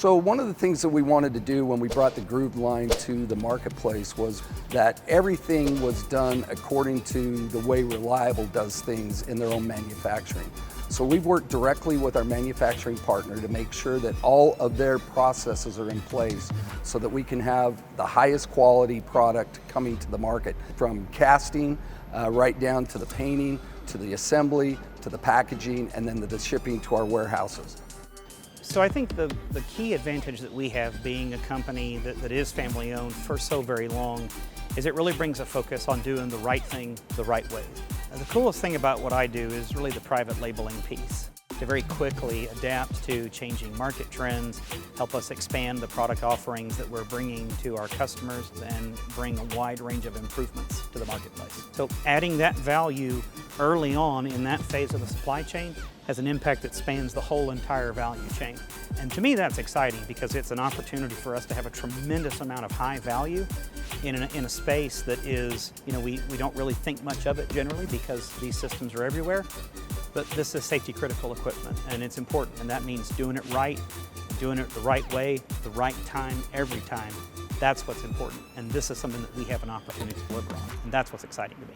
So one of the things that we wanted to do when we brought the Groove line to the marketplace was that everything was done according to the way Reliable does things in their own manufacturing. So we've worked directly with our manufacturing partner to make sure that all of their processes are in place so that we can have the highest quality product coming to the market, from casting right down to the painting, to the assembly, to the packaging, and then the shipping to our warehouses. So I think the key advantage that we have being a company that is family owned for so very long is it really brings a focus on doing the right thing the right way. The coolest thing about what I do is really the private labeling piece. To very quickly adapt to changing market trends, help us expand the product offerings that we're bringing to our customers, and bring a wide range of improvements to the marketplace. So adding that value early on in that phase of the supply chain has an impact that spans the whole entire value chain. And to me that's exciting because it's an opportunity for us to have a tremendous amount of high value in a space that is, we don't really think much of it generally because these systems are everywhere. But this is safety critical equipment and it's important, and that means doing it right, doing it the right way, the right time, every time. That's what's important, and this is something that we have an opportunity to deliver on, and that's what's exciting to me.